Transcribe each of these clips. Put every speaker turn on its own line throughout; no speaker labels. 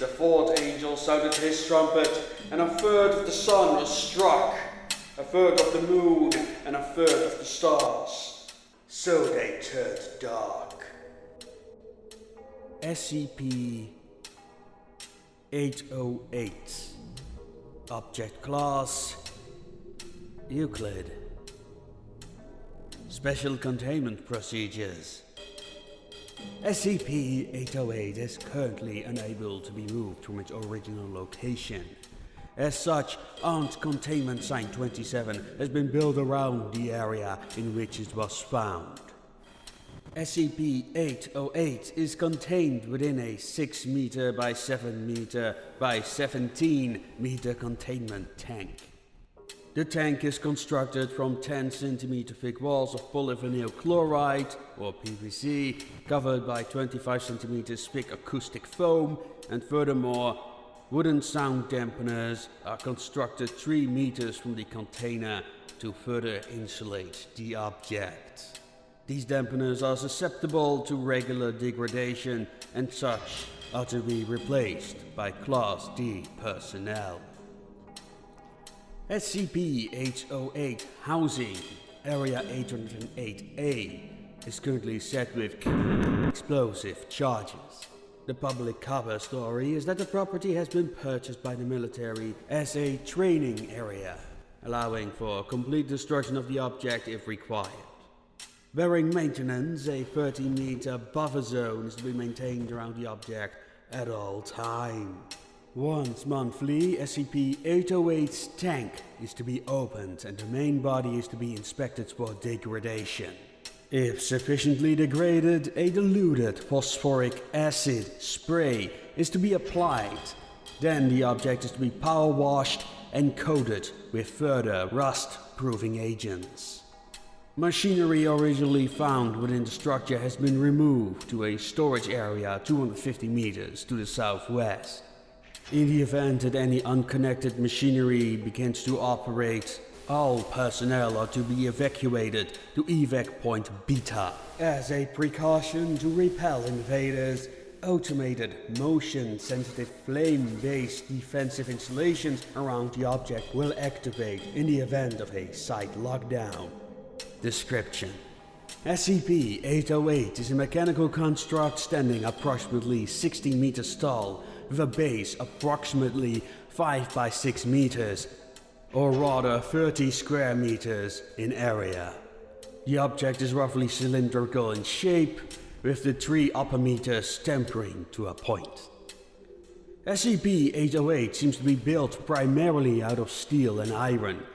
The fourth angel sounded his trumpet, and a third of the sun was struck, a third of the moon, and a third of the stars. So they turned dark.
SCP-808. Object Class Euclid. Special Containment Procedures. SCP-808 is currently unable to be moved from its original location. As such, Armed Containment Sign 27 has been built around the area in which it was found. SCP-808 is contained within a 6 meter by 7 meter by 17 meter containment tank. The tank is constructed from 10 centimeter thick walls of polyvinyl chloride, or PVC, covered by 25 centimeters thick acoustic foam, and furthermore, wooden sound dampeners are constructed 3 meters from the container to further insulate the object. These dampeners are susceptible to regular degradation and such are to be replaced by Class D personnel. SCP-808 housing, Area 808A, is currently set with explosive charges. The public cover story is that the property has been purchased by the military as a training area, allowing for complete destruction of the object if required. Bearing maintenance, a 30-meter buffer zone is to be maintained around the object at all times. Once monthly, SCP-808's tank is to be opened and the main body is to be inspected for degradation. If sufficiently degraded, a diluted phosphoric acid spray is to be applied. Then the object is to be power washed and coated with further rust-proofing agents. Machinery originally found within the structure has been removed to a storage area 250 meters to the southwest. In the event that any unconnected machinery begins to operate, all personnel are to be evacuated to Evac Point Beta. As a precaution to repel invaders, automated motion-sensitive flame-based defensive installations around the object will activate in the event of a site lockdown. Description: SCP-808 is a mechanical construct standing approximately 60 meters tall with a base approximately 5 by 6 meters, or rather 30 square meters in area. The object is roughly cylindrical in shape, with the 3 upper meters tempering to a point. SCP-808 seems to be built primarily out of steel and iron,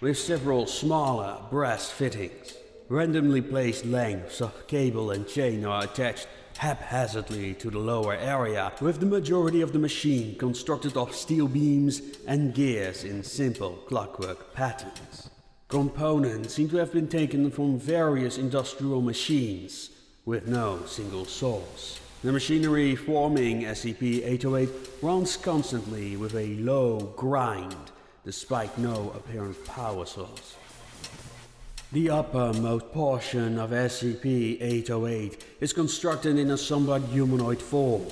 with several smaller brass fittings. Randomly placed lengths of cable and chain are attached haphazardly to the lower area, with the majority of the machine constructed of steel beams and gears in simple clockwork patterns. Components seem to have been taken from various industrial machines, with no single source. The machinery forming SCP-808 runs constantly with a low grind, despite no apparent power source. The uppermost portion of SCP-808 is constructed in a somewhat humanoid form.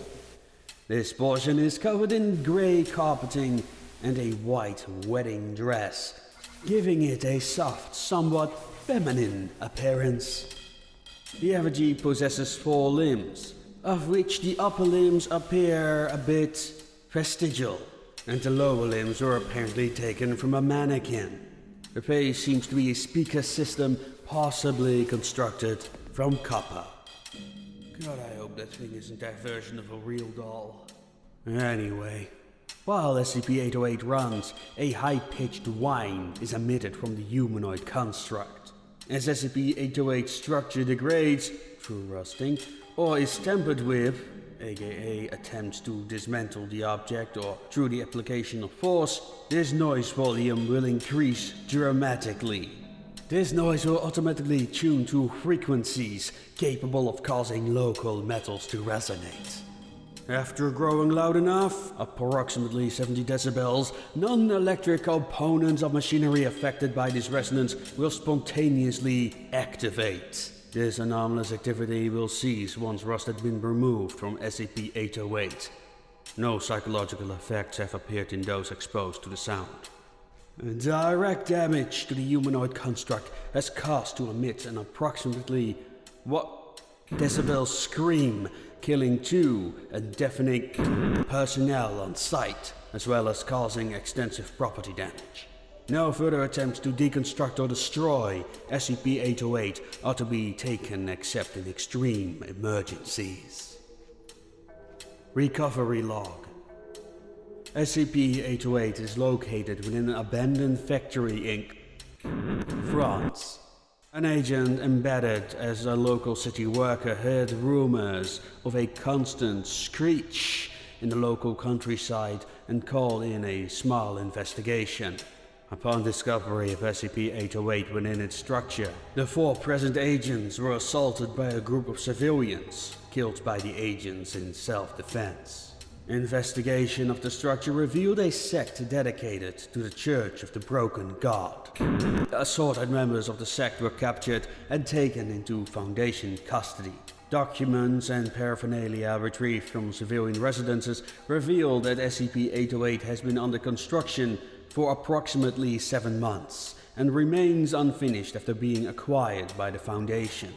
This portion is covered in grey carpeting and a white wedding dress, giving it a soft, somewhat feminine appearance. The effigy possesses 4 limbs, of which the upper limbs appear a bit vestigial, and the lower limbs were apparently taken from a mannequin. The face seems to be a speaker system, possibly constructed from copper. God, I hope that thing isn't that version of a real doll. Anyway, while SCP-808 runs, a high-pitched whine is emitted from the humanoid construct. As SCP-808's structure degrades through rusting, or is tampered with, aka attempts to dismantle the object or through the application of force, this noise volume will increase dramatically. This noise will automatically tune to frequencies capable of causing local metals to resonate. After growing loud enough, approximately 70 decibels, non-electric components of machinery affected by this resonance will spontaneously activate. This anomalous activity will cease once rust has been removed from SCP-808. No psychological effects have appeared in those exposed to the sound. Direct damage to the humanoid construct has caused to emit an approximately decibel scream, killing 2 and deafening personnel on site, as well as causing extensive property damage. No further attempts to deconstruct or destroy SCP-808 are to be taken except in extreme emergencies. Recovery log. SCP-808 is located within an abandoned factory in France. An agent embedded as a local city worker heard rumors of a constant screech in the local countryside and called in a small investigation. Upon discovery of SCP-808 within its structure, the 4 present agents were assaulted by a group of civilians, killed by the agents in self-defense. Investigation of the structure revealed a sect dedicated to the Church of the Broken God. Assorted members of the sect were captured and taken into Foundation custody. Documents and paraphernalia retrieved from civilian residences revealed that SCP-808 has been under construction for approximately 7 months and remains unfinished after being acquired by the Foundation.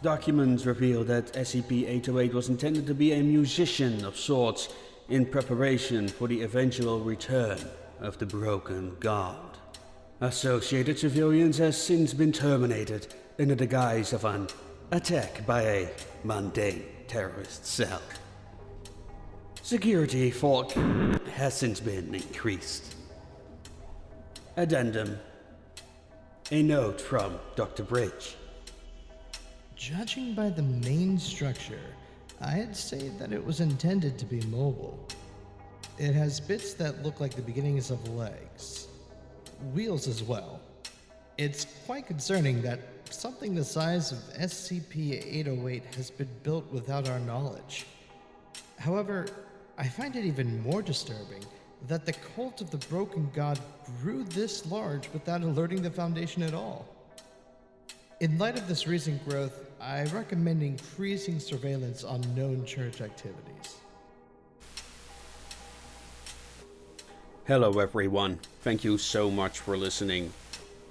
Documents reveal that SCP-808 was intended to be a musician of sorts in preparation for the eventual return of the Broken God. Associated Civilians has since been terminated under the guise of an attack by a mundane terrorist cell. Security for has since been increased. Addendum. A note from Dr. Bridge.
Judging by the main structure, I'd say that it was intended to be mobile. It has bits that look like the beginnings of legs. Wheels as well. It's quite concerning that something the size of SCP-808 has been built without our knowledge. However, I find it even more disturbing that the cult of the Broken God grew this large without alerting the Foundation at all. In light of this recent growth, I recommend increasing surveillance on known church activities.
Hello everyone, thank you so much for listening.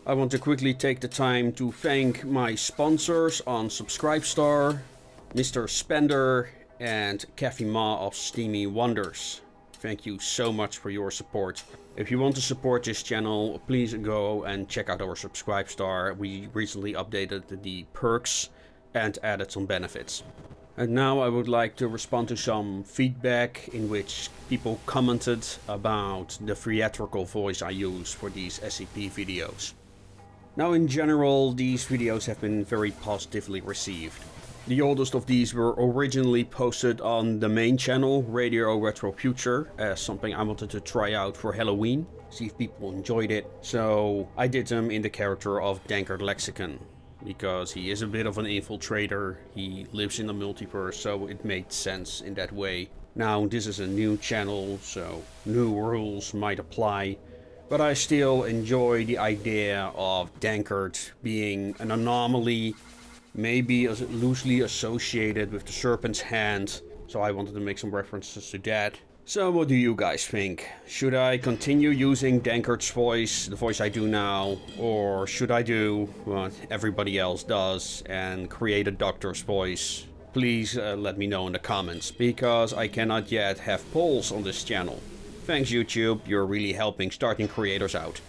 I want to quickly take the time to thank my sponsors on Subscribestar, Mr. Spender and Kathy Ma of Steamy Wonders. Thank you so much for your support. If you want to support this channel, please go and check out our Subscribestar. We recently updated the perks and added some benefits. And now I would like to respond to some feedback in which people commented about the theatrical voice I use for these SCP videos. Now in general, these videos have been very positively received. The oldest of these were originally posted on the main channel, Radio Retro Future, as something I wanted to try out for Halloween, see if people enjoyed it. So I did them in the character of Dankard Lexicon, because he is a bit of an infiltrator, he lives in the multiverse, so it made sense in that way. Now this is a new channel, so new rules might apply, but I still enjoy the idea of Dankard being an anomaly, maybe loosely associated with the Serpent's Hand, so I wanted to make some references to that. So what do you guys think? Should I continue using Dankard's voice, the voice I do now, or should I do what everybody else does and create a doctor's voice? Please let me know in the comments, because I cannot yet have polls on this channel. Thanks YouTube, you're really helping starting creators out.